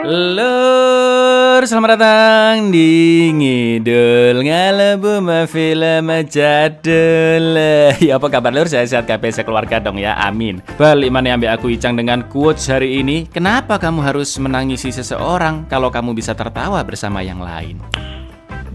Lur, selamat datang di Ngidul Ngalebu Film Jadul. Ya apa kabar lur, saya sehat kabeh sekeluarga dong ya, amin. Balik mana ambil aku Icang dengan quotes hari ini. Kenapa kamu harus menangisi seseorang kalau kamu bisa tertawa bersama yang lain?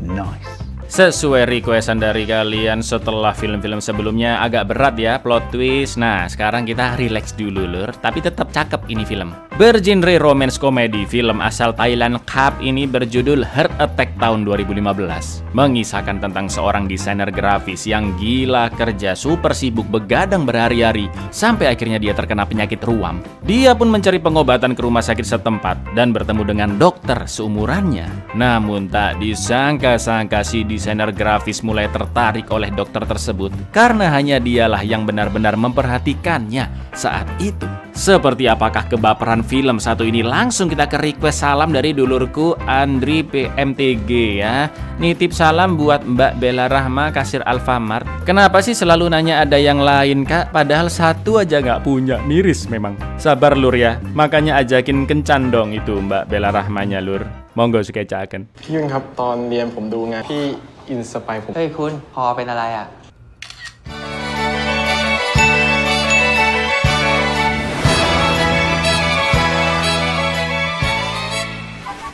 Nice. Sesuai requestan dari kalian setelah film-film sebelumnya agak berat ya, plot twist. Nah, sekarang kita relax dulu lur, tapi tetap cakep ini film. Bergenre romance komedi, film asal Thailand Cup ini berjudul Heart Attack tahun 2015. Mengisahkan tentang seorang desainer grafis yang gila kerja, super sibuk, begadang berhari-hari, sampai akhirnya dia terkena penyakit ruam. Dia pun mencari pengobatan ke rumah sakit setempat dan bertemu dengan dokter seumurannya. Namun tak disangka-sangka si desainer grafis mulai tertarik oleh dokter tersebut karena hanya dialah yang benar-benar memperhatikannya saat itu. Seperti apakah kebaperan film satu ini? Langsung kita ke request salam dari dulurku Andri PMTG ya. Nitip salam buat Mbak Bella Rahma kasir Alfamart. Kenapa sih selalu nanya ada yang lain kak? Padahal satu aja nggak punya, miris memang. Sabar lur ya, makanya ajakin kencan dong itu Mbak Bella Rahmanya lur. Monggo sukecaken. ยุ่นครับตอนเรียนผมดูงานพี่อินสไปร์ผม เฮ้ยคุณพอเป็นอะไรอ่ะ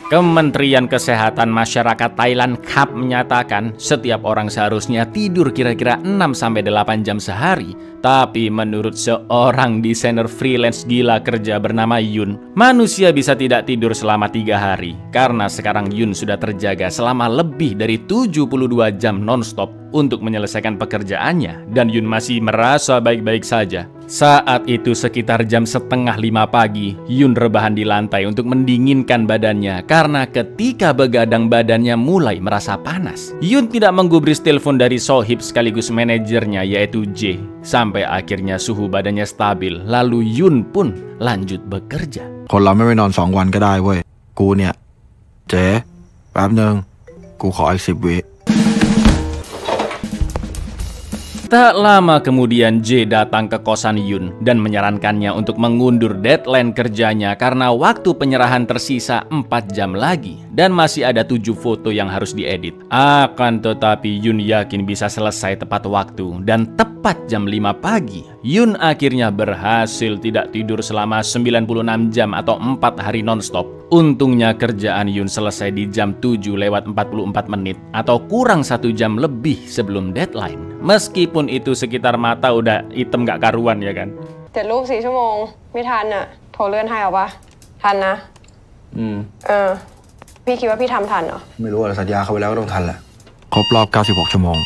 Kementerian Kesehatan Masyarakat Thailand KAP menyatakan setiap orang seharusnya tidur kira-kira 6-8 jam sehari. Tapi menurut seorang desainer freelance gila kerja bernama Yun, manusia bisa tidak tidur selama 3 hari. Karena sekarang Yun sudah terjaga selama lebih dari 72 jam non-stop untuk menyelesaikan pekerjaannya. Dan Yun masih merasa baik-baik saja. Saat itu sekitar jam 4:30 pagi, Yun rebahan di lantai untuk mendinginkan badannya karena ketika begadang badannya mulai merasa panas. Yun tidak menggubris telepon dari sohib sekaligus manajernya yaitu J. Sampai akhirnya suhu badannya stabil, lalu Yun pun lanjut bekerja. คนเราไม่ไปนอน2 วันก็ได้เว้ยกูเนี่ยเจ๊แป๊บนึงกูขออีก10 วิ Tak lama kemudian J datang ke kosan Yun dan menyarankannya untuk mengundur deadline kerjanya karena waktu penyerahan tersisa 4 jam lagi dan masih ada 7 foto yang harus diedit. Akan tetapi Yun yakin bisa selesai tepat waktu dan tepat jam 5 pagi Yun akhirnya berhasil tidak tidur selama 96 jam atau 4 hari nonstop. Untungnya kerjaan Yun selesai di jam 7:44 atau kurang 1 jam lebih sebelum deadline. Meskipun itu sekitar mata udah hitam gak karuan ya kan. 7 รูป 4 ชั่วโมงไม่ทันอ่ะโทรเลื่อนให้เอาปะทันนะพี่คิดว่าพี่ทำทันเหรอไม่รู้อะไรสัญญาเขาไปแล้วก็ต้องทันแหละครบรอบ96 ชั่วโมง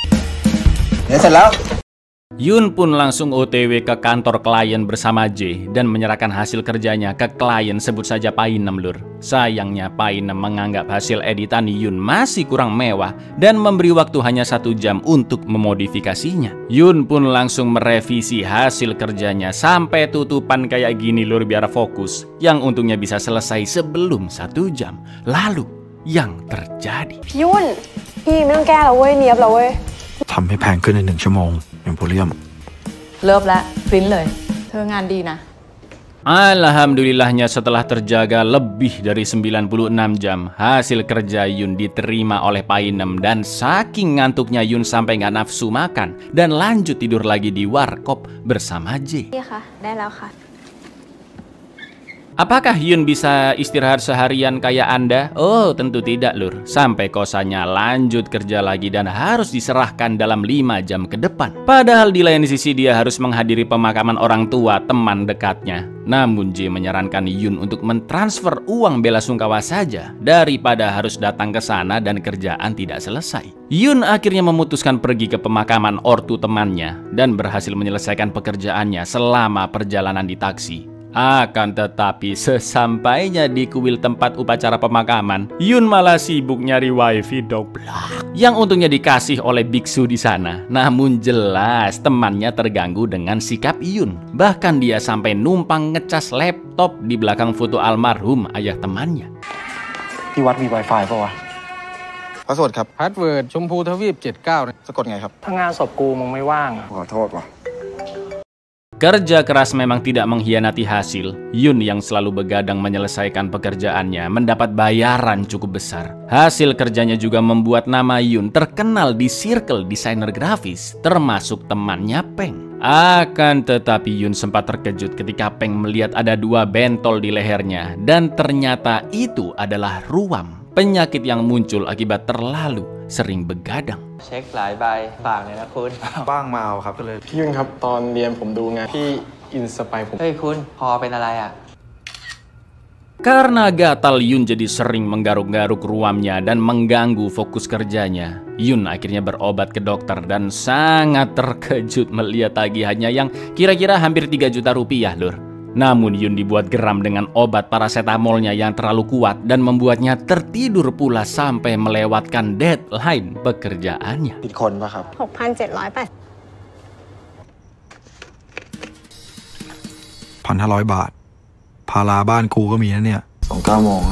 เสร็จแล้ว Yun pun langsung OTW ke kantor klien bersama J dan menyerahkan hasil kerjanya ke klien sebut saja Painem lur. Sayangnya Painem menganggap hasil editan Yun masih kurang mewah dan memberi waktu hanya 1 jam untuk memodifikasinya. Yun pun langsung merevisi hasil kerjanya sampai tutupan kayak gini lur biar fokus. Yang untungnya bisa selesai sebelum 1 jam. Lalu yang terjadi? Yun, พี่ไม่ต้องแก้แล้วเว้ยเนียบแล้วเว้ย ทำให้แพงขึ้นใน1 ชั่วโมงอย่างโพเลียม เลิฟแล้วปริ้นเลยเธองานดีนะ Alhamdulillahnya setelah terjaga lebih dari 96 jam, hasil kerja Yun diterima oleh Painem dan saking ngantuknya Yun sampai nggak nafsu makan dan lanjut tidur lagi di warkop bersama J. Iya kak, ได้แล้วค่ะ Apakah Yun bisa istirahat seharian kayak Anda? Oh, tentu tidak lur. Sampai kosannya lanjut kerja lagi dan harus diserahkan dalam 5 jam ke depan. Padahal di lain sisi dia harus menghadiri pemakaman orang tua teman dekatnya. Namun J menyarankan Yun untuk mentransfer uang bela sungkawa saja daripada harus datang ke sana dan kerjaan tidak selesai. Yun akhirnya memutuskan pergi ke pemakaman ortu temannya dan berhasil menyelesaikan pekerjaannya selama perjalanan di taksi. Akan tetapi sesampainya di kuil tempat upacara pemakaman, Yun malah sibuk nyari wifi doblak yang untungnya dikasih oleh biksu di sana. Namun jelas temannya terganggu dengan sikap Yun. Bahkan dia sampai numpang ngecas laptop di belakang foto almarhum ayah temannya. ที่วัดมี Wi-Fi ป่าวะ พาสเวิร์ดครับ พาสเวิร์ดชมพูทวีป79 สะกดไงครับ ถ้างานศพกูมึงไม่ว่างขอโทษว่ะ Kerja keras memang tidak mengkhianati hasil. Yun yang selalu begadang menyelesaikan pekerjaannya mendapat bayaran cukup besar. Hasil kerjanya juga membuat nama Yun terkenal di circle desainer grafis, termasuk temannya Peng. Akan tetapi Yun sempat terkejut ketika Peng melihat ada 2 bentol di lehernya, dan ternyata itu adalah ruam, penyakit yang muncul akibat terlalu sering begadang. เช็คหลายใบฝากเลยนะคุณ บ้างมาเอาครับก็เลย พี่ยุ่นครับตอนเรียนผมดูงานพี่อินสไปร์ผม เฮ้ยคุณพอเป็นอะไรอ่ะ Karena gatal, Yun jadi sering menggaruk-garuk ruamnya dan mengganggu fokus kerjanya. Yun akhirnya berobat ke dokter dan sangat terkejut melihat tagihannya yang kira-kira hampir 3 juta rupiah, lur. Namun Yun dibuat geram dengan obat parasetamolnya yang terlalu kuat dan membuatnya tertidur pula sampai melewatkan deadline pekerjaannya. ผิดคนปะครับ 1,500 บาท พาราบ้านกูก็มีนะเนี่ย9 โมง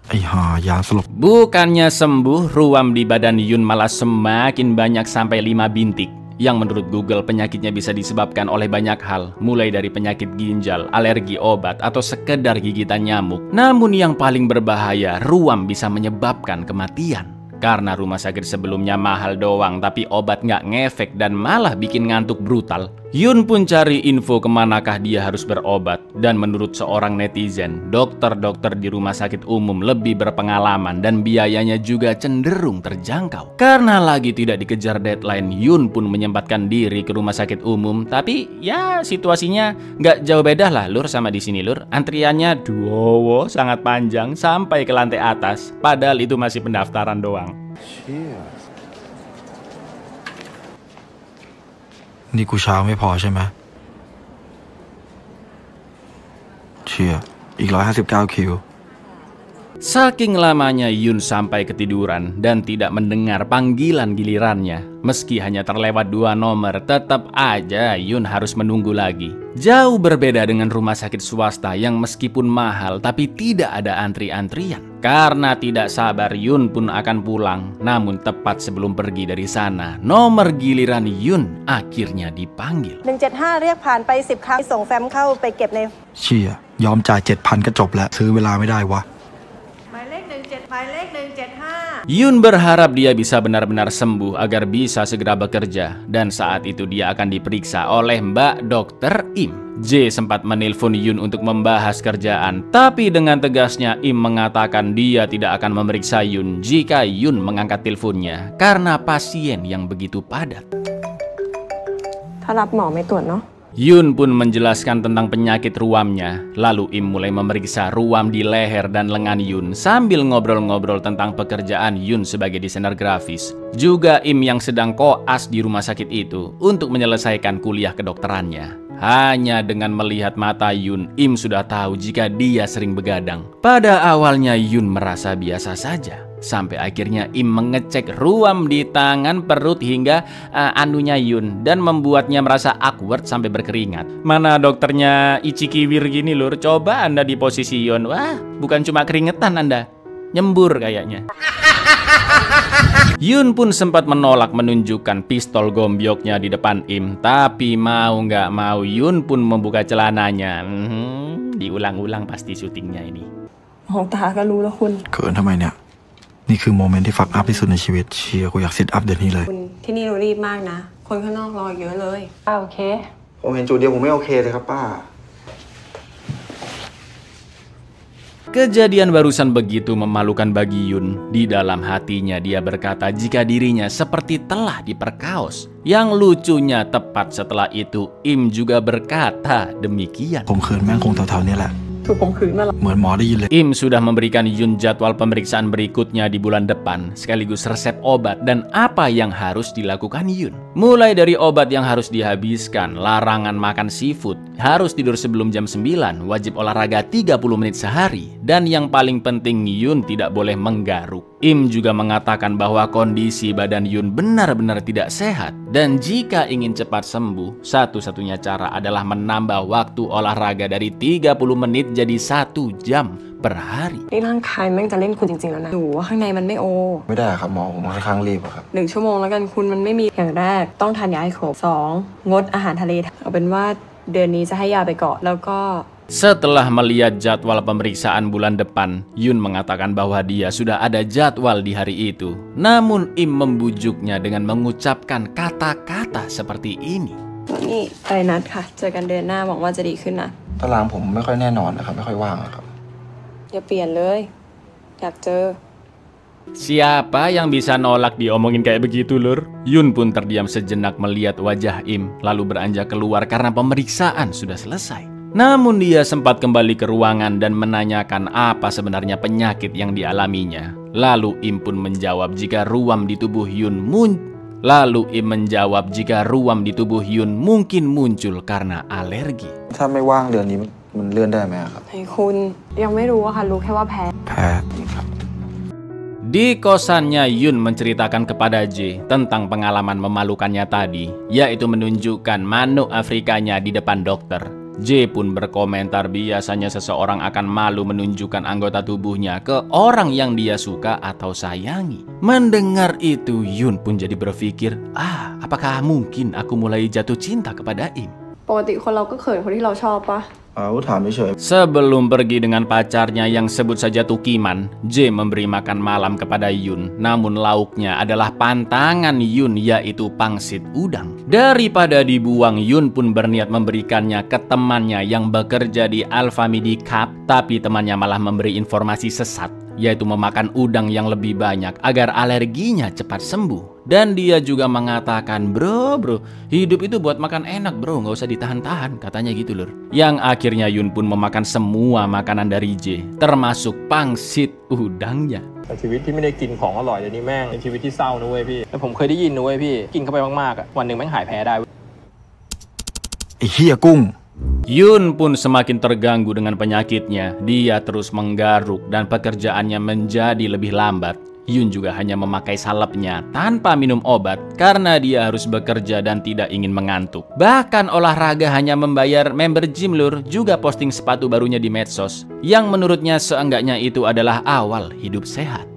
ไอ้ห่ายาสลบ Bukannya sembuh, ruam di badan Yun malah semakin banyak sampai 5 bintik. Yang menurut Google penyakitnya bisa disebabkan oleh banyak hal, mulai dari penyakit ginjal, alergi obat, atau sekedar gigitan nyamuk. Namun yang paling berbahaya, ruam bisa menyebabkan kematian. Karena rumah sakit sebelumnya mahal doang, tapi obat nggak ngefek dan malah bikin ngantuk brutal. Yun pun cari info kemanakah dia harus berobat. Dan menurut seorang netizen, dokter-dokter di rumah sakit umum lebih berpengalaman dan biayanya juga cenderung terjangkau. Karena lagi tidak dikejar deadline, Yun pun menyempatkan diri ke rumah sakit umum. Tapi ya situasinya nggak jauh beda lah lur sama di sini lur. Antriannya duowo sangat panjang sampai ke lantai atas. Padahal itu masih pendaftaran doang. นี่กูเช้าไม่พอใช่ไหมเชี่ยอีก159 คิว Saking lamanya Yun sampai ketiduran dan tidak mendengar panggilan gilirannya. Meski hanya terlewat 2 nomor, tetap aja Yun harus menunggu lagi. Jauh berbeda dengan rumah sakit swasta yang meskipun mahal tapi tidak ada antri-antrian. Karena tidak sabar, Yun pun akan pulang. Namun tepat sebelum pergi dari sana, nomor giliran Yun akhirnya dipanggil. 175 เรียกผ่านไป 10 ครั้งส่งแฟ้มเข้าไปเก็บใน เชี่ยยอมจ่าย 7,000 ก็จบแล้วซื้อเวลาไม่ได้วะ หมายเลข 175 Yun berharap dia bisa benar-benar sembuh agar bisa segera bekerja. Dan saat itu dia akan diperiksa oleh Mbak Dokter Im. J sempat menelpon Yun untuk membahas kerjaan. Tapi dengan tegasnya Im mengatakan dia tidak akan memeriksa Yun jika Yun mengangkat teleponnya. Karena pasien yang begitu padat. ถ้ารับหมอไม่ตรวจเนาะ Yun pun menjelaskan tentang penyakit ruamnya. Lalu Im mulai memeriksa ruam di leher dan lengan Yun sambil ngobrol-ngobrol tentang pekerjaan Yun sebagai desainer grafis. Juga Im yang sedang koas di rumah sakit itu untuk menyelesaikan kuliah kedokterannya. Hanya dengan melihat mata Yun, Im sudah tahu jika dia sering begadang. Pada awalnya Yun merasa biasa saja. Sampai akhirnya Im mengecek ruam di tangan, perut hingga anunya Yun dan membuatnya merasa awkward sampai berkeringat. Mana dokternya Ichikiwir gini lur, coba Anda di posisi Yun. Wah, bukan cuma keringetan Anda, nyembur kayaknya. Yun pun sempat menolak menunjukkan pistol gombyoknya di depan Im. Tapi mau nggak mau Yun pun membuka celananya. Diulang-ulang pasti syutingnya ini. มองตาก็รู้แล้วคุณ เขินทำไมเนี่ยนี่คือโมเมนต์ที่ฟักอัพที่สุดในชีวิตเชียร์กูอยากซิทอัพเดี๋ยวนี้เลย คุณที่นี่เรารีบมากนะ คนข้างนอกรอเยอะเลยโอเค ผมเห็นจุดเดียวผมไม่โอเคเลยครับป้า Kejadian barusan begitu memalukan bagi Yun. Di dalam hatinya dia berkata jika dirinya seperti telah diperkaos. Yang lucunya tepat setelah itu Im juga berkata demikian. ผมเขินแม่งคงแถวๆนี้แหละ ถูกข่มขืนมาหรอ เหมือนหมอได้ยินเลย Im sudah memberikan Yun jadwal pemeriksaan berikutnya di bulan depan, sekaligus resep obat dan apa yang harus dilakukan Yun. Mulai dari obat yang harus dihabiskan, larangan makan seafood, harus tidur sebelum jam 9, wajib olahraga 30 menit sehari, dan yang paling penting Yun tidak boleh menggaruk. Im juga mengatakan bahwa kondisi badan Yun benar-benar tidak sehat dan jika ingin cepat sembuh, satu-satunya cara adalah menambah waktu olahraga dari 30 menit jadi 1 jam per hari. นี่ร่างกายแม่งจะเล่นคุณจริงๆแล้วนะหนูว่าข้างในมันไม่โอ ไม่ได้ครับหมอผมค่อนข้างรีบอะครับ 1 ชั่วโมงแล้วกันคุณมันไม่มีอย่างแรกต้องทานยาให้ครบ 2 งดอาหารทะเลเอาเป็นว่าเดือนนี้จะให้ยาไปก่อนแล้วก็ Setelah melihat jadwal pemeriksaan bulan depan, Yun mengatakan bahwa dia sudah ada jadwal di hari itu. Namun Im membujuknya dengan mengucapkan kata-kata seperti ini. นี่ไปนัดค่ะเจอกันเดือนหน้าหวังว่าจะดีขึ้นนะ ตารางผมไม่ค่อยแน่นอนนะครับไม่ค่อยว่างอะครับ อย่าเปลี่ยนเลยอยากเจอ Siapa yang bisa nolak diomongin kayak begitu, Lur? Yun pun terdiam sejenak melihat wajah Im, lalu beranjak keluar karena pemeriksaan sudah selesai. Namun dia sempat kembali ke ruangan dan menanyakan apa sebenarnya penyakit yang dialaminya. Lalu Im pun menjawab jika ruam di tubuh Yun mungkin muncul karena alergi. ถ้าไม่ว่างเดือนนี้มันเลื่อนได้ไหมครับ ให้คุณยังไม่รู้อะค่ะรู้แค่ว่าแพ้ แพ้ครับ Di kosannya, Yun menceritakan kepada J tentang pengalaman memalukannya tadi, yaitu menunjukkan manuk Afrikanya di depan dokter. J pun berkomentar biasanya seseorang akan malu menunjukkan anggota tubuhnya ke orang yang dia suka atau sayangi. Mendengar itu, Yun pun jadi berpikir, apakah mungkin aku mulai jatuh cinta kepada Im? ปกติคนเราก็เขินคนที่เราชอบปะ ถามเฉย Sebelum pergi dengan pacarnya yang sebut saja Tukiman, J memberi makan malam kepada Yun. Namun lauknya adalah pantangan Yun, yaitu pangsit udang. Daripada dibuang, Yun pun berniat memberikannya ke temannya yang bekerja di Alfamidi Cup. Tapi temannya malah memberi informasi sesat, yaitu memakan udang yang lebih banyak agar alerginya cepat sembuh. Dan dia juga mengatakan, bro, hidup itu buat makan enak bro, nggak usah ditahan-tahan, katanya gitu lur. Yang akhirnya Yun pun memakan semua makanan dari J, termasuk pangsit udangnya. ชีวิตที่ไม่ได้กินของอร่อยเดี๋ยวนี้แม่งเป็นชีวิตที่เศร้านะเว้ยพี่แต่ผมเคยได้ยินนะเว้ยพี่กินเข้าไปมากๆอ่ะวันหนึ่งแม่งหายแพ้ได้ ไอ้เหี้ยกุ้ง Yun pun semakin terganggu dengan penyakitnya. Dia terus menggaruk dan pekerjaannya menjadi lebih lambat. Yun juga hanya memakai salepnya tanpa minum obat karena dia harus bekerja dan tidak ingin mengantuk. Bahkan olahraga hanya membayar member gym lur, juga posting sepatu barunya di medsos yang menurutnya seenggaknya itu adalah awal hidup sehat.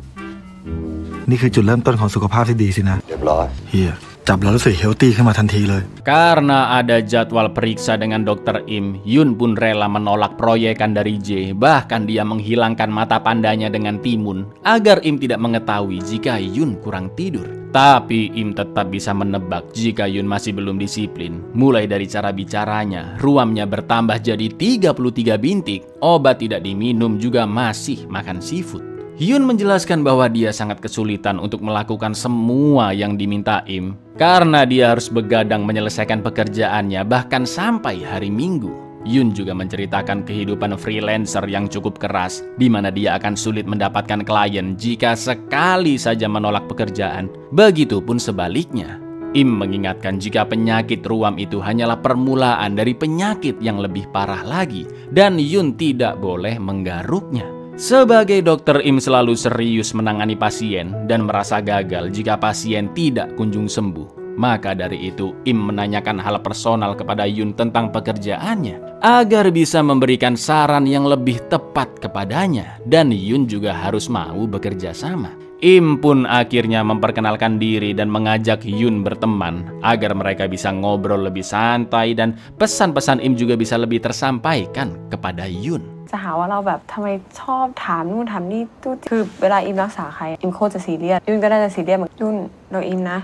นี่คือจุดเริ่มต้นของสุขภาพที่ดีสินะเรียบร้อยเฮียจับแล้วรู้สึกเฮลตี้ขึ้นมาทันทีเลย Karena ada jadwal periksa dengan dokter Im, Yun pun rela menolak proyekan dari J. Bahkan dia menghilangkan mata pandanya dengan timun agar Im tidak mengetahui jika Yun kurang tidur. Tapi Im tetap bisa menebak jika Yun masih belum disiplin. Mulai dari cara bicaranya, ruamnya bertambah jadi 33 bintik, obat tidak diminum, juga masih makan seafood. Yun menjelaskan bahwa dia sangat kesulitan untuk melakukan semua yang diminta Im karena dia harus begadang menyelesaikan pekerjaannya bahkan sampai hari Minggu. Yun juga menceritakan kehidupan freelancer yang cukup keras, di mana dia akan sulit mendapatkan klien jika sekali saja menolak pekerjaan. Begitupun sebaliknya. Im mengingatkan jika penyakit ruam itu hanyalah permulaan dari penyakit yang lebih parah lagi, dan Yun tidak boleh menggaruknya. Sebagai dokter, Im selalu serius menangani pasien dan merasa gagal jika pasien tidak kunjung sembuh. Maka dari itu, Im menanyakan hal personal kepada Yun tentang pekerjaannya agar bisa memberikan saran yang lebih tepat kepadanya, dan Yun juga harus mau bekerja sama. Im pun akhirnya memperkenalkan diri dan mengajak Yun berteman agar mereka bisa ngobrol lebih santai dan pesan-pesan Im juga bisa lebih tersampaikan kepada Yun. จะหาว่าเราแบบทำไมชอบถามนู่นถามนี่ตู้คือเวลาอิมรักษาใครอิมโคตรจะซีเรียสยุ่นก็น่าจะซีเรียสเหมือนยุ่นเราอิมนะ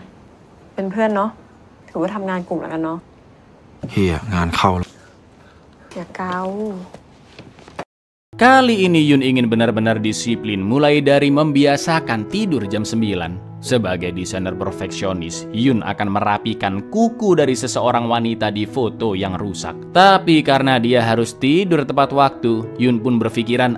เป็นเพื่อนเนาะถือว่าทำงานกลุ่มแล้วกันเนาะ เฮียงานเข้า อย่าเกา Kali ini Yun ingin benar-benar disiplin, mulai dari membiasakan tidur jam 9. Sebagai desainer perfeksionis, Yun akan merapikan kuku dari seseorang wanita di foto yang rusak. Tapi karena dia harus tidur tepat waktu, Yun pun berpikiran,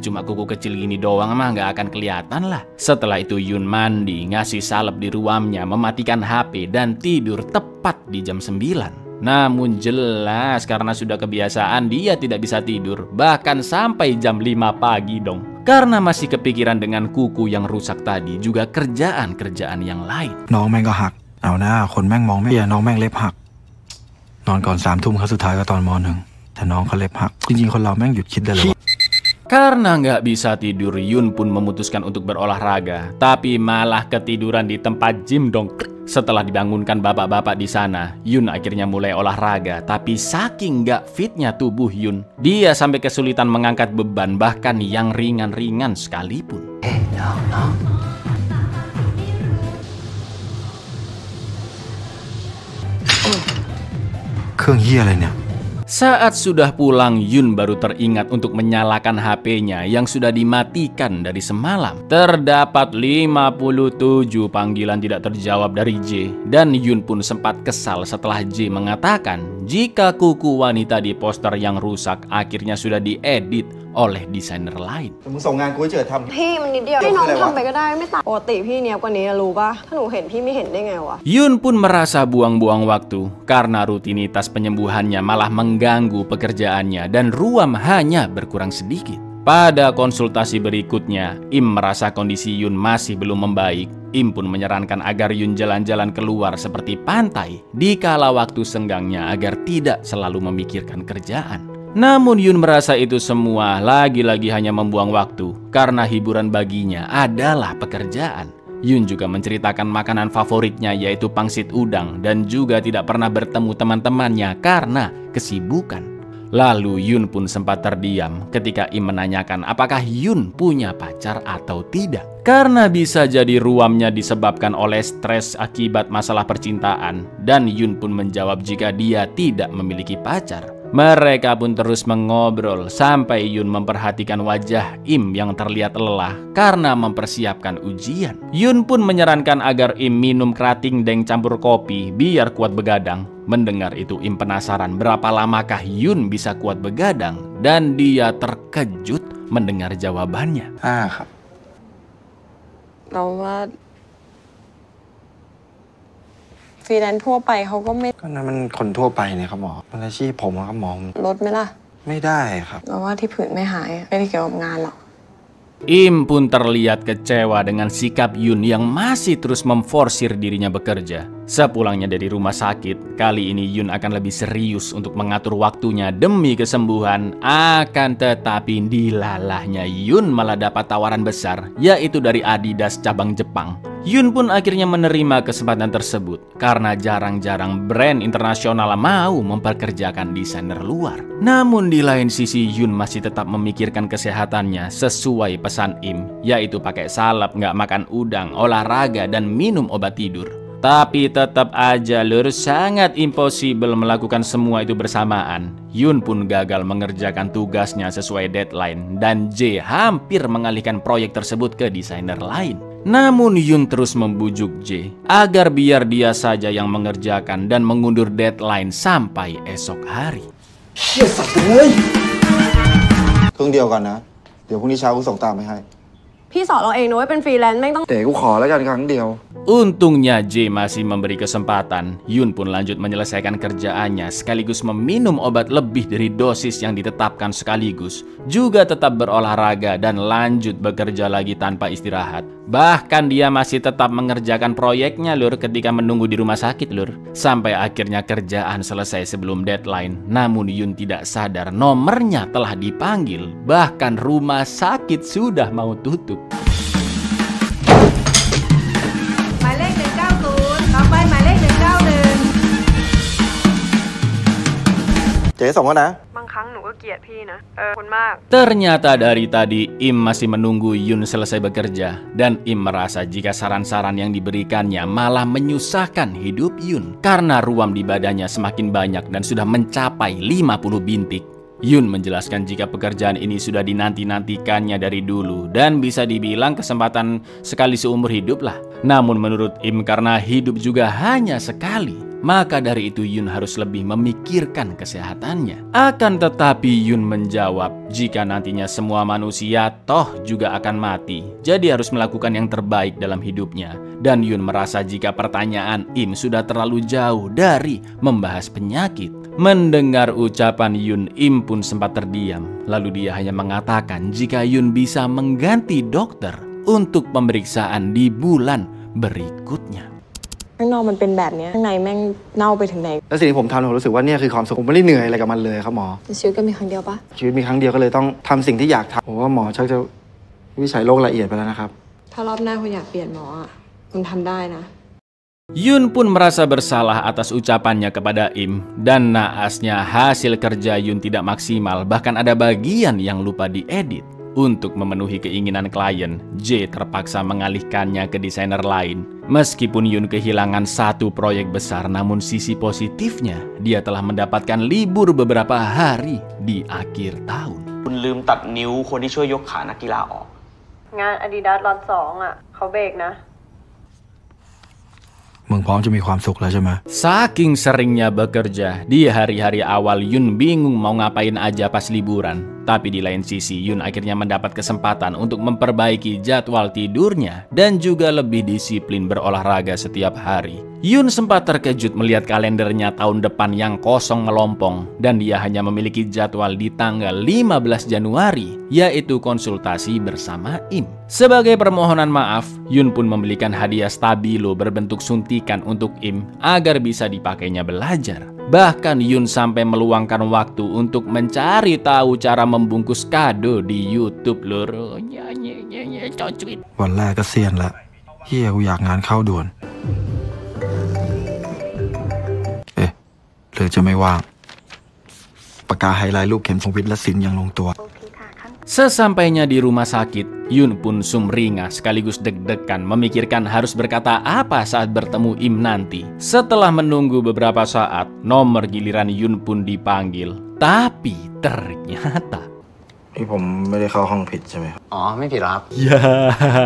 cuma kuku kecil gini doang mah nggak akan kelihatan lah. Setelah itu Yun mandi, ngasih salep di ruamnya, mematikan HP, dan tidur tepat di jam 9. Namun jelas karena sudah kebiasaan dia tidak bisa tidur, bahkan sampai jam 5 pagi dong. Karena masih kepikiran dengan kuku yang rusak tadi, juga kerjaan-kerjaan yang lain. น้องแม่งก็หักเอาหน้าคนแม่งมองไม่เห็นน้องแม่งเล็บหักนอนก่อน3 ทุ่มครั้งสุดท้ายก็ตอนม.1แต่น้องเขาเล็บหักจริงๆคนเราแม่งหยุดคิดได้เลย Karena nggak bisa tidur, Yun pun memutuskan untuk berolahraga. Tapi malah ketiduran di tempat gym dong. Setelah dibangunkan bapak-bapak di sana, Yun akhirnya mulai olahraga. Tapi saking nggak fitnya tubuh Yun, dia sampai kesulitan mengangkat beban, bahkan yang ringan-ringan sekalipun. Saat sudah pulang, Yun baru teringat untuk menyalakan HP-nya yang sudah dimatikan dari semalam. Terdapat 57 panggilan tidak terjawab dari J, dan Yun pun sempat kesal setelah J mengatakan jika kuku wanita di poster yang rusak akhirnya sudah diedit oleh desainer lain. พี่มันนิดเดียวให้น้องทำไปก็ได้ไม่ต่างปกติพี่เนี้ยบกว่านี้รู้ป่ะถ้าหนูเห็นพี่ไม่เห็นได้ไงวะ Yun pun merasa buang-buang waktu karena rutinitas penyembuhannya malah mengganggu pekerjaannya dan ruam hanya berkurang sedikit. Pada konsultasi berikutnya, Im merasa kondisi Yun masih belum membaik. Im pun menyarankan agar Yun jalan-jalan keluar seperti pantai di kala waktu senggangnya agar tidak selalu memikirkan kerjaan. Namun Yun merasa itu semua lagi-lagi hanya membuang waktu karena hiburan baginya adalah pekerjaan. Yun juga menceritakan makanan favoritnya yaitu pangsit udang dan juga tidak pernah bertemu teman-temannya karena kesibukan. Lalu Yun pun sempat terdiam ketika Im menanyakan apakah Yun punya pacar atau tidak. Karena bisa jadi ruamnya disebabkan oleh stres akibat masalah percintaan, dan Yun pun menjawab jika dia tidak memiliki pacar. Mereka pun terus mengobrol sampai Yun memperhatikan wajah Im yang terlihat lelah karena mempersiapkan ujian. Yun pun menyarankan agar Im minum kerating deng campur kopi biar kuat begadang. Mendengar itu Im penasaran berapa lamakah Yun bisa kuat begadang, dan dia terkejut mendengar jawabannya. ครับ เราว่าฟรีแลนซ์ทั่วไปเขาก็ไม่ ก็นั้นมันคนทั่วไปเนี่ยครับหมอมันอาชีพผมครับหมอ ลดไหมล่ะ ไม่ได้ครับ เราว่าที่ผื่นไม่หายไม่ได้เกี่ยวกับงานหรอก Im pun terlihat kecewa dengan sikap Yun yang masih terus memforsir dirinya bekerja. Sepulangnya dari rumah sakit, kali ini Yun akan lebih serius untuk mengatur waktunya demi kesembuhan. Akan tetapi dilalahnya Yun malah dapat tawaran besar, yaitu dari Adidas cabang Jepang. Yun pun akhirnya menerima kesempatan tersebut karena jarang-jarang brand internasional mau memperkerjakan desainer luar. Namun di lain sisi Yun masih tetap memikirkan kesehatannya sesuai pesan Im, yaitu pakai salep, nggak makan udang, olahraga, dan minum obat tidur. Tapi tetap aja lur, sangat impossible melakukan semua itu bersamaan. Yun pun gagal mengerjakan tugasnya sesuai deadline, dan J hampir mengalihkan proyek tersebut ke desainer lain. Namun Yun terus membujuk J agar biar dia saja yang mengerjakan dan mengundur deadline sampai esok hari. ครึ่งเดียวกันนะเดี๋ยวพรุ่งนี้เช้ากูส่งตามไปให้ พี่สอนเราเองนะว่าเป็นฟรีแลนซ์ไม่ต้อง เดี๋ยวกูขอแล้วกันครั้งเดียว Untungnya J masih memberi kesempatan. Yun pun lanjut menyelesaikan kerjaannya sekaligus meminum obat lebih dari dosis yang ditetapkan sekaligus. Juga tetap berolahraga dan lanjut bekerja lagi tanpa istirahat. Bahkan dia masih tetap mengerjakan proyeknya lur ketika menunggu di rumah sakit lur. Sampai akhirnya kerjaan selesai sebelum deadline. Namun Yun tidak sadar nomornya telah dipanggil. Bahkan rumah sakit sudah mau tutup. หมายเลข190ต่อไปหมายเลข191 เจ๊ส่งแล้วนะ บางครั้งหนูก็เกลียดพี่นะขอบคุณมาก Ternyata dari tadi Im masih menunggu Yun selesai bekerja, dan Im merasa jika saran-saran yang diberikannya malah menyusahkan hidup Yun karena ruam di badannya semakin banyak dan sudah mencapai 50 bintik. Yun menjelaskan jika pekerjaan ini sudah dinanti-nantikannya dari dulu dan bisa dibilang kesempatan sekali seumur hidup lah. Namun menurut Im karena hidup juga hanya sekali, maka dari itu Yun harus lebih memikirkan kesehatannya. Akan tetapi Yun menjawab jika nantinya semua manusia toh juga akan mati, jadi harus melakukan yang terbaik dalam hidupnya. Dan Yun merasa jika pertanyaan Im sudah terlalu jauh dari membahas penyakit. Mendengar ucapan Yun, Im pun sempat terdiam. Lalu dia hanya mengatakan jika Yun bisa mengganti dokter untuk pemeriksaan di bulan berikutnya. ข้างนอกมันเป็นแบบนี้ข้างในแม่งเน่าไปถึงไหนแล้วสิ่งที่ผมทำผมรู้สึกว่าเนี่ยคือความสุขผมไม่ได้เหนื่อยอะไรกับมันเลยครับหมอชีวิตก็มีครั้งเดียวปะชีวิตมีครั้งเดียวก็เลยต้องทำสิ่งที่อยากทำผมว่าหมอชักจะวิจัยโรคละเอียดไปแล้วนะครับถ้ารอบหน้าคุณอยากเปลี่ยนหมอคุณทำได้นะYun pun merasa bersalah atas ucapannya kepada Im, dan naasnya hasil kerja Yun tidak maksimal, bahkan ada bagian yang lupa diedit. Untuk memenuhi keinginan klien, J terpaksa mengalihkannya ke desainer lain. Meskipun Yun kehilangan satu proyek besar, namun sisi positifnya, dia telah mendapatkan libur beberapa hari di akhir tahun. คุณลืมตัดนิ้วคนที่ช่วยยกขานักกีฬาออกงาน Adidas ล็อต 2เขาเบรกนะมึงพร้อมจะมีความสุขแล้วใช่ไหม Saking seringnya bekerja, di hari-hari awal Yun bingung mau ngapain aja pas liburan. Tapi di lain sisi, Yun akhirnya mendapat kesempatan untuk memperbaiki jadwal tidurnya dan juga lebih disiplin berolahraga setiap hari. Yun sempat terkejut melihat kalendernya tahun depan yang kosong melompong dan dia hanya memiliki jadwal di tanggal 15 Januari, yaitu konsultasi bersama Im. Sebagai permohonan maaf, Yun pun membelikan hadiah stabilo berbentuk suntikan untuk Im agar bisa dipakainya belajar. Bahkan Yun sampai meluangkan waktu untuk mencari tahu cara membungkus kado di YouTube lor. วันแรกก็เซียนละเฮียกูอยากงานเข้าด่วนหรือจะไม่ว่างปากกาไฮไลท์รูปเข็มทรงวิทย์และศิลป์ยังลงตัว Sesampainya di rumah sakit, Yun pun sumringah sekaligus deg-degan memikirkan harus berkata apa saat bertemu Im nanti. Setelah menunggu beberapa saat, nomor giliran Yun pun dipanggil. Tapi ternyata...ผมไม่ได้เข้าห้องผิดใช่ไหมครับอ๋อไม่ผิดหรอครับ Ya,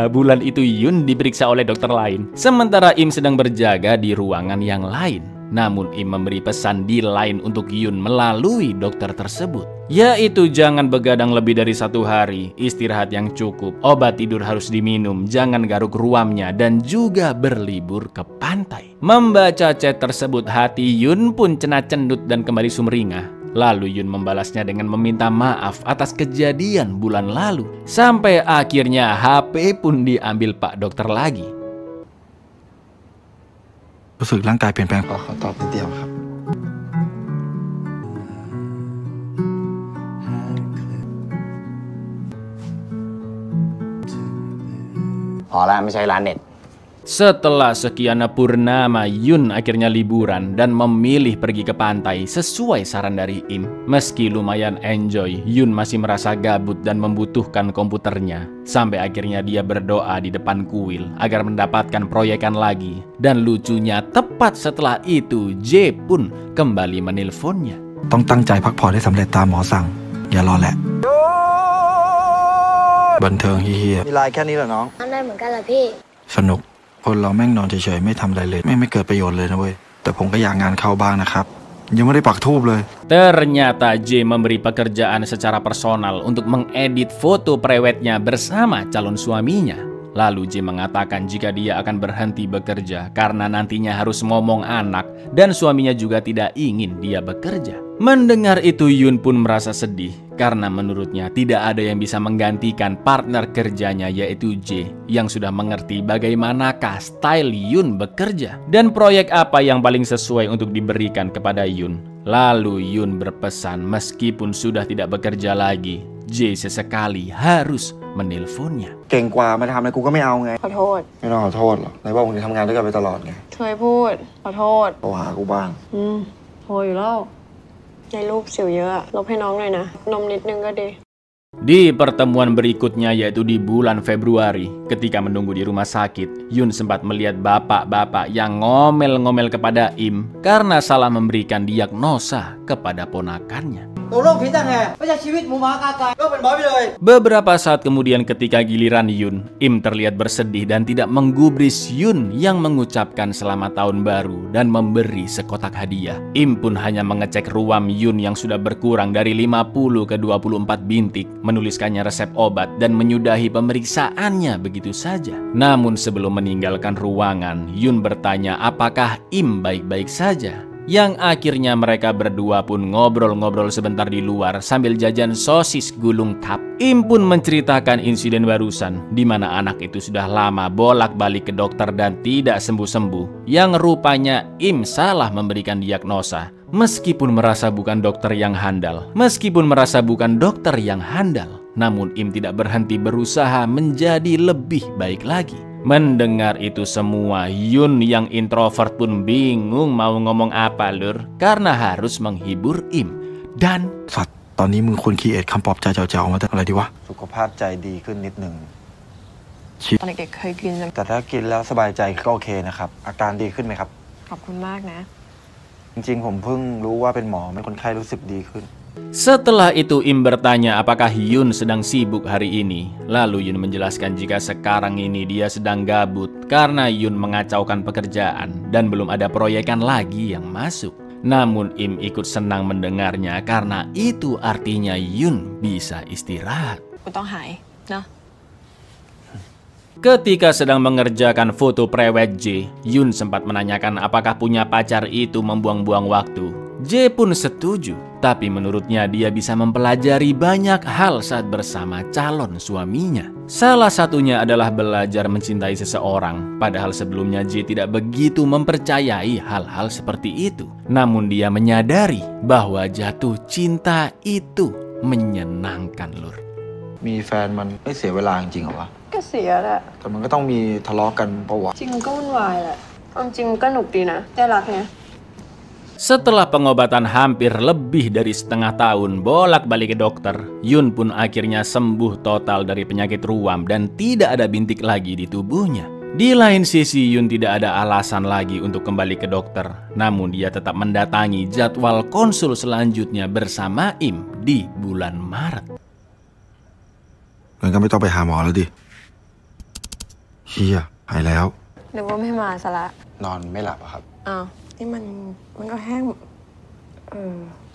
bulan itu Yun diperiksa oleh dokter lain. Sementara Im sedang berjaga di ruangan yang lain. Namun Im memberi pesan di line untuk Yun melalui dokter tersebut, yaitu jangan begadang lebih dari 1 hari, istirahat yang cukup, obat tidur harus diminum, jangan garuk ruamnya, dan juga berlibur ke pantai. Membaca chat tersebut, hati Yun pun cenat-cendut dan kembali sumringah. Lalu Yun membalasnya dengan meminta maaf atas kejadian bulan lalu. Sampai akhirnya HP pun diambil Pak Dokter lagi. รู้สึกร่างกายเปลี่ยนแปลง ขอตอบนิดเดียวครับ พอแล้วไม่ใช่ร้านเน็ต Setelah sekian purnama, Yun akhirnya liburan dan memilih pergi ke pantai sesuai saran dari Im. Meski lumayan enjoy, Yun masih merasa gabut dan membutuhkan komputernya. Sampai akhirnya dia berdoa di depan kuil agar mendapatkan proyekan lagi. Dan lucunya, tepat setelah itu, J pun kembali menelponnya. ต้องตั้งใจพักผ่อนให้สำเร็จตามหมอสั่งอย่ารอแหละบันเทิงเฮีย มีลายแค่นี้เหรอน้อง ทำได้เหมือนกันเหรอพี่ สนุกคนเราแม่งนอนเฉยๆไม่ทำอะไรเลยไม่เกิดประโยชน์เลยนะเว้ยแต่ผมก็อยากงานเข้าบ้างนะครับยังไม่ได้ปักธูปเลย Ternyata J memberi pekerjaan secara personal untuk mengedit foto prewednya bersama calon suaminya. Lalu J mengatakan jika dia akan berhenti bekerja karena nantinya harus ngomong anak dan suaminya juga tidak ingin dia bekerja. Mendengar itu Yun pun merasa sedih karena menurutnya tidak ada yang bisa menggantikan partner kerjanya yaitu J yang sudah mengerti bagaimanakah style Yun bekerja dan proyek apa yang paling sesuai untuk diberikan kepada Yun. Lalu Yun berpesan meskipun sudah tidak bekerja lagi, J sesekali harus menelponnya. เก่งกว่ามาทำอะไรกูก็ไม่เอาไง ขอโทษ ไม่ต้องขอโทษหรอกไหนบอกมึงจะทำงานด้วยกันไปตลอดไง ช่วยพูดขอโทษ โทรหากูบ้าง โทรอยู่แล้วในรูปสิวเยอะลบให้น้องหน่อยนะนมนิดนึงก็ดี Di pertemuan berikutnya yaitu di bulan Februari, ketika menunggu di rumah sakit, Yun sempat melihat bapak-bapak yang ngomel-ngomel kepada Im karena salah memberikan diagnosa kepada ponakannya. Beberapa saat kemudian ketika giliran Yun, Im terlihat bersedih dan tidak menggubris Yun yang mengucapkan selamat tahun baru dan memberi sekotak hadiah. Im pun hanya mengecek ruam Yun yang sudah berkurang dari 50 ke 24 bintik, menuliskannya resep obat dan menyudahi pemeriksaannya begitu saja. Namun sebelum meninggalkan ruangan, Yun bertanya apakah Im baik-baik saja. yang akhirnya mereka berdua pun ngobrol-ngobrol sebentar di luar sambil jajan sosis gulung cup. Im pun menceritakan insiden barusan di mana anak itu sudah lama bolak-balik ke dokter dan tidak sembuh-sembuh, yang rupanya Im salah memberikan diagnosa. Meskipun merasa bukan dokter yang handal, namun Im tidak berhenti berusaha menjadi lebih baik lagi. Mendengar itu semua, Yun yang introvert pun bingung mau ngomong apa lur, karena harus menghibur Im. Dan สัตว์ตอนนี้มึงควรคีเอทคำปลอบใจเจ๋วๆมาอะไรดีวะ สุขภาพใจดีขึ้นนิดหนึ่ง ตอนเด็กๆเคยกิน แต่ถ้ากินแล้วสบายใจก็โอเคนะครับอาการดีขึ้นไหมครับ ขอบคุณมากนะ จริงๆผมเพิ่งรู้ว่าเป็นหมอไม่คนไข้รู้สึกดีขึ้น setelah itu Im bertanya apakah Yun sedang sibuk hari ini. Lalu Yun menjelaskan jika sekarang ini dia sedang gabut karena Yun mengacaukan pekerjaan dan belum ada proyekan lagi yang masuk. Namun Im ikut senang mendengarnya karena itu artinya Yun bisa istirahat. กูต้องหายเนาะ Ketika sedang mengerjakan foto prewed J, Yun sempat menanyakan apakah punya pacar itu membuang-buang waktu. J pun setuju, tapi menurutnya dia bisa mempelajari banyak hal saat bersama calon suaminya. Salah satunya adalah belajar mencintai seseorang, padahal sebelumnya J tidak begitu mempercayai hal-hal seperti itu. Namun dia menyadari bahwa jatuh cinta itu menyenangkan lur. มีแฟนมันไม่เสียเวลาจริงๆเหรอวะ ก็เสียแหละ แต่มันก็ต้องมีทะเลาะกันปะวะ จริงก็วุ่นวายแหละจริงก็หนุกดีนะได้รักไง Setelah pengobatan hampir lebih dari setengah tahun bolak-balik ke dokter, Yun pun akhirnya sembuh total dari penyakit ruam dan tidak ada bintik lagi di tubuhnya. Di lain sisi, Yun tidak ada alasan lagi untuk kembali ke dokter. Namun dia tetap mendatangi jadwal konsul selanjutnya bersama Im di bulan Maret. งั้นก็ไม่ต้องไปหาหมอแล้วดิเฮียหายแล้ว นึกว่าไม่มาซะละ นอนไม่หลับอะครับ อ้าวนี่มันก็แห้ง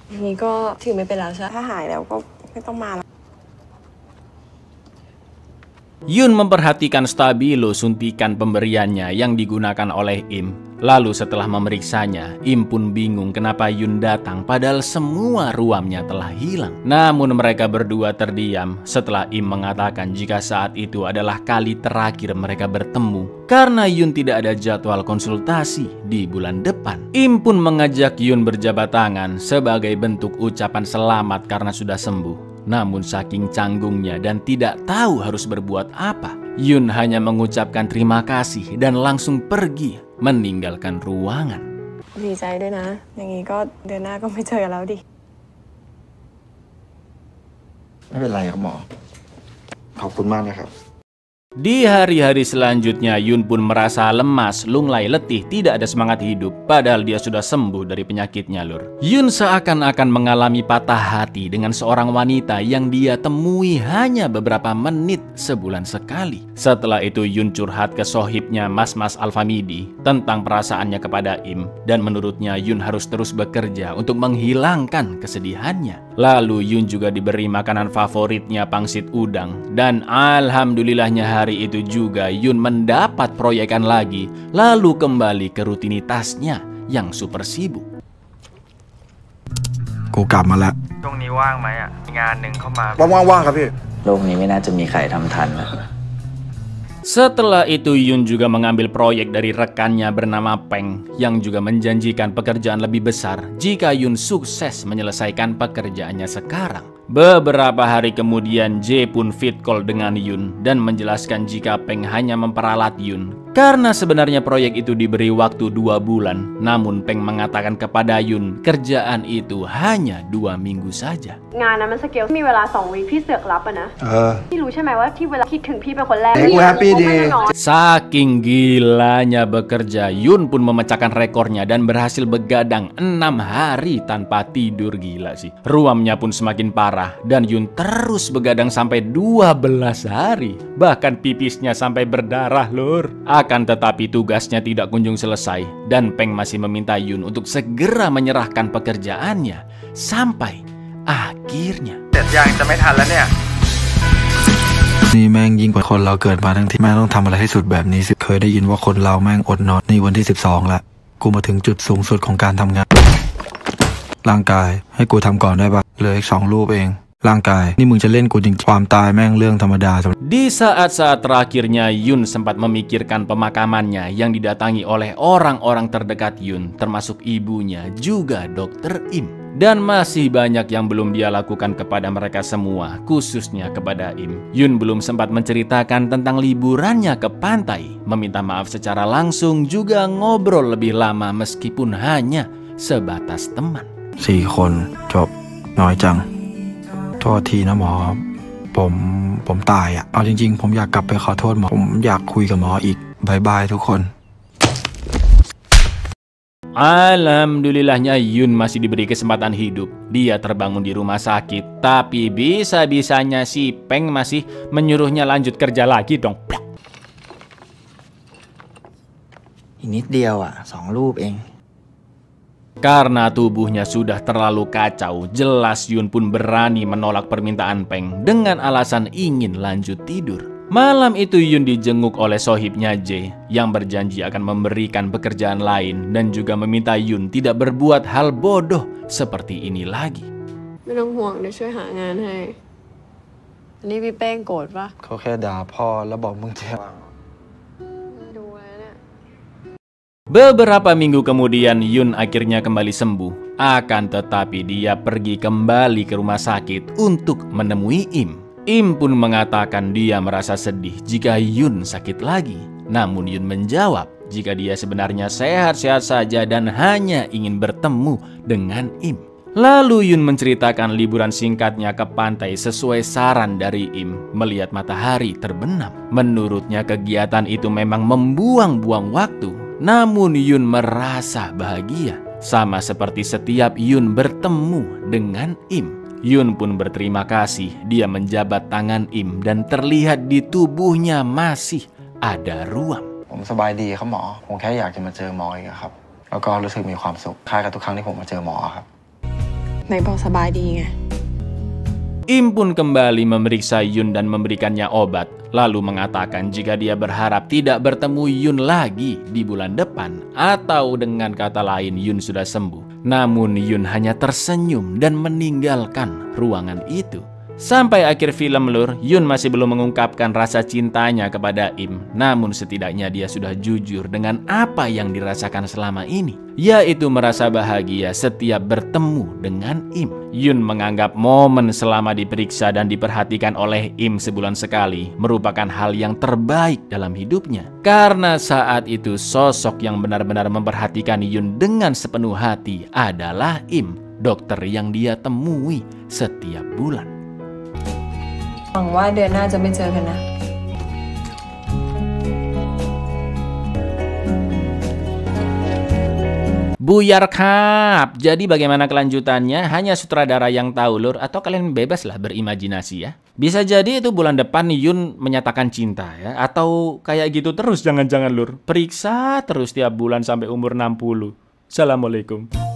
อย่างนี้ก็ถือไม่เป็นแล้วใช่ถ้าหายแล้วก็ไม่ต้องมาแล้ว Yun memperhatikan stabilo suntikan pemberiannya yang digunakan oleh Im. Lalu setelah memeriksanya, Im pun bingung kenapa Yun datang padahal semua ruamnya telah hilang. Namun mereka berdua terdiam setelah Im mengatakan jika saat itu adalah kali terakhir mereka bertemu karena Yun tidak ada jadwal konsultasi di bulan depan. Im pun mengajak Yun berjabat tangan sebagai bentuk ucapan selamat karena sudah sembuh. Namun saking canggungnya dan tidak tahu harus berbuat apa, Yun hanya mengucapkan terima kasih dan langsung pergi meninggalkan ruangan. ดีใจด้วยนะอย่างนี้ก็เดือนหน้าก็ไม่เจอแล้วดิ ไม่เป็นไรครับหมอขอบคุณมากนะครับ Di hari-hari selanjutnya, Yun pun merasa lemas, lunglai, letih, tidak ada semangat hidup. Padahal dia sudah sembuh dari penyakitnya lur. Yun seakan-akan mengalami patah hati dengan seorang wanita yang dia temui hanya beberapa menit sebulan sekali. Setelah itu Yun curhat ke sohibnya Mas Alfamidi tentang perasaannya kepada Im. Dan menurutnya Yun harus terus bekerja untuk menghilangkan kesedihannya. Lalu Yun juga diberi makanan favoritnya pangsit udang. Dan alhamdulillahnya hari itu juga Yun mendapat proyekan lagi, lalu kembali ke rutinitasnya yang super sibuk. กูกลับมาแล้ว ช่วงนี้ว่างไหมอ่ะมีงานหนึ่งเข้ามา ว่างๆครับพี่ โลกนี้ไม่น่าจะมีใครทำทันนะ Setelah itu Yun juga mengambil proyek dari rekannya bernama Peng yang juga menjanjikan pekerjaan lebih besar jika Yun sukses menyelesaikan pekerjaannya sekarang. Beberapa hari kemudian J pun fit call dengan Yun dan menjelaskan jika Peng hanya memperalat Yun karena sebenarnya proyek itu diberi waktu 2 bulan. Namun Peng mengatakan kepada Yun kerjaan itu hanya 2 minggu saja. งานนั้นมันสเกลมีเวลา2 วีคพี่เสือกรับอะนะพี่รู้ใช่ไหมว่าที่เวลาคิดถึงพี่เป็นคนแรก Saking gilanya bekerja, Yun pun memecahkan rekornya dan berhasil begadang 6 hari tanpa tidur. Gila sih. Ruamnya pun semakin parah dan Yun terus begadang sampai 12 hari. Bahkan pipisnya sampai berdarah lur. Akan tetapi tugasnya tidak kunjung selesai dan Peng masih meminta Yun untuk segera menyerahkan pekerjaannya. Sampai akhirnya เสร็จยังจะไม่ทันแล้วเนี่ย นี่แม่งยิ่งกว่าคนเราเกิดมาทั้งที่แม่งต้องทำอะไรให้สุดแบบนี้สิเคยได้ยินว่าคนเราแม่งอดนอนนี่วันที่12ละ กูมาถึงจุดสูงสุดของการทำงานร่างกายให้กูทำก่อนได้ปะเหลืออีก2 รูปเองร่างกายนี่มึงจะเล่นกูจริงความตายแม่งเรื่องธรรมดา Di saat-saat terakhirnya Yun sempat memikirkan pemakamannya yang didatangi oleh orang-orang terdekat Yun, termasuk ibunya, juga Dr. Im. Dan masih banyak yang belum dia lakukan kepada mereka semua, khususnya kepada Im. Yun belum sempat menceritakan tentang liburannya ke pantai, meminta maaf secara langsung, juga ngobrol lebih lama meskipun hanya sebatas teman. 4 คนจบน้อยจังโทษทีนะหมอผมตายเอาจริงๆผมอยากกลับไปขอโทษหมอผมอยากคุยกับหมออีกบายบายทุกคน Alhamdulillahnya Yun masih diberi kesempatan hidup. Dia terbangun di rumah sakit, tapi bisa-bisanya si Peng masih menyuruhnya lanjut kerja lagi dong. อีกนิดเดียว2 รูปเอง Karena tubuhnya sudah terlalu kacau, jelas Yun pun berani menolak permintaan Peng dengan alasan ingin lanjut tidur. Malam itu Yun dijenguk oleh sohibnya J yang berjanji akan memberikan pekerjaan lain dan juga meminta Yun tidak berbuat hal bodoh seperti ini lagi. ไม่ต้องห่วงเดี๋ยวช่วยหางานให้อันนี้พี่เป้งโกรธปะ เขาแค่ด่าพ่อแล้วบอกมึงเจ็บ ดูแล้วเนี่ย Beberapa minggu kemudian Yun akhirnya kembali sembuh. Akan tetapi dia pergi kembali ke rumah sakit untuk menemui Im. Im pun mengatakan dia merasa sedih jika Yun sakit lagi. Namun Yun menjawab jika dia sebenarnya sehat-sehat saja dan hanya ingin bertemu dengan Im. Lalu Yun menceritakan liburan singkatnya ke pantai sesuai saran dari Im melihat matahari terbenam. Menurutnya kegiatan itu memang membuang-buang waktu. Namun Yun merasa bahagia. Sama seperti setiap Yun bertemu dengan Im. Yun pun berterima kasih. Dia menjabat tangan Im dan terlihat di tubuhnya masih ada ruam. ผมสบายดีครับหมอผมแค่อยากจะมาเจอหมออีกครับแล้วก็รู้สึกมีความสุขคล้ายกับทุกครั้งที่ผมมาเจอหมอครับ ไหนบอกสบายดีไง Im pun kembali memeriksa Yun dan memberikannya obat, lalu mengatakan jika dia berharap tidak bertemu Yun lagi di bulan depan, atau dengan kata lain Yun sudah sembuh. Namun Yun hanya tersenyum dan meninggalkan ruangan itu. Sampai akhir film lur, Yun masih belum mengungkapkan rasa cintanya kepada Im. Namun setidaknya dia sudah jujur dengan apa yang dirasakan selama ini, yaitu merasa bahagia setiap bertemu dengan Im. Yun menganggap momen selama diperiksa dan diperhatikan oleh Im sebulan sekali merupakan hal yang terbaik dalam hidupnya. Karena saat itu sosok yang benar-benar memperhatikan Yun dengan sepenuh hati adalah Im, dokter yang dia temui setiap bulan. หวังว่าเดือนหน้าจะไม่เจอกันนะ Buyar Kap. Jadi bagaimana kelanjutannya? Hanya sutradara yang tahu lur, atau kalian bebas lah berimajinasi ya. Bisa jadi itu bulan depan Yun menyatakan cinta ya, atau kayak gitu terus jangan-jangan lur. Periksa terus tiap bulan sampai umur 60. Assalamualaikum.